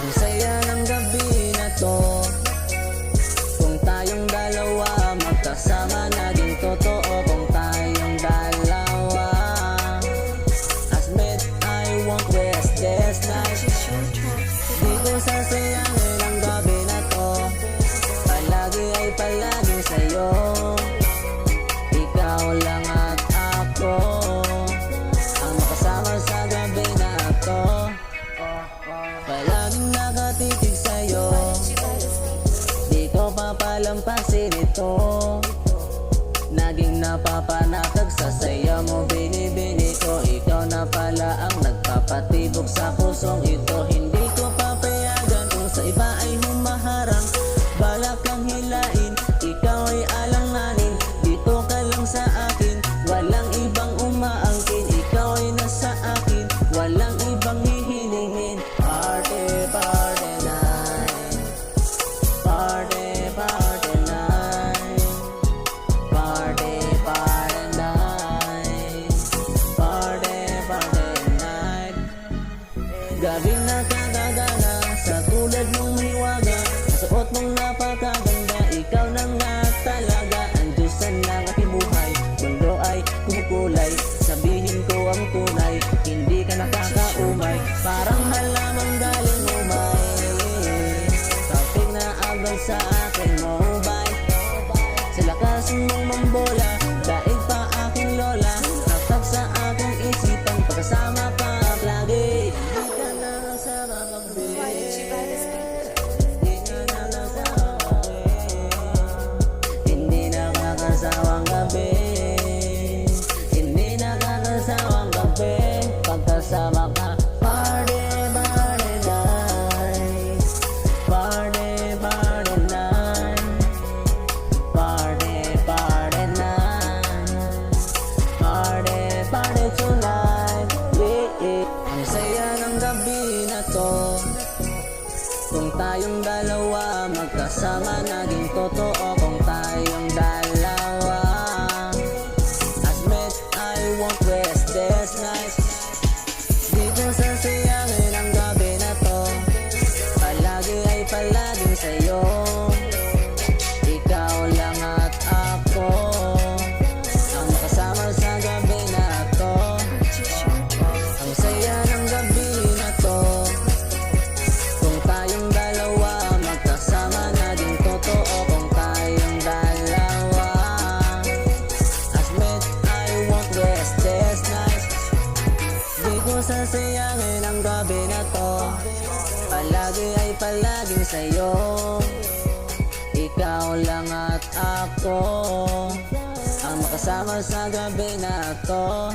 Ang saya ng gabi na to, kung tayong dalawa magkasama naging totoo. Kung tayong dalawa as met, I won't waste this night. Di ko sasayangin ang gabi na to, palagi ay palaging sa'yo. Ikaw lang at ako ang makasama sa gabi na to. Palaging nakatitig sa'yo, di ko papalampasin ito. Naging napapanatag sa saya mo, binibini ko. Ikaw na pala ang nagpapatibok sa pusong ito. Hindi ko papayagan kung sa iba ay humaharang. Balak kang hilain, ikaw ay alanganin. Dito ka lang sa akin, walang ibang umaangkin. Ikaw ay nasa akin, walang ibang hihilingin. Party, party night, party, party night, party, party night, party, party night. Gabing nakakagana sa tulad mong hiwaga, suot mong napakaganda. Ikaw na nga talaga ang Diyosan ng aking buhay. Mundo ay kumukulay, sabihin ko ang tunay. Hindi ka nakakaumay, parang halamang galing umay. Kapig na agad sa akin mobile, sa lakas mong mambola, daig pa aking lola. Naktak sa aking isipan, pagkasama pa lagi. Hindi ka na kasama kami, hindi nakakasawang gabi, hindi nakakasawang gabi. Pagkasama ka, party, party night, party, party night, party, party night, party, party tonight. Ang saya ng gabi na to, kung tayong dalawa magkasama naging totoo. Kung tayong dalawa as met, I won't waste this night. Di ko sasayangin ang gabi na to, palagi ay palaging sa'yo. Ikaw lang at ako ang makasama sa gabi na to. Ang saya ng gabi na to, kung tayong dalawa magkasama naging totoo. Kung tayong dalawa as met, I won't waste this night. Di ko sasayangin ang gabi na to, palagi ay palaging sa'yo. Ikaw lang at ako ang makasama sa gabi na to.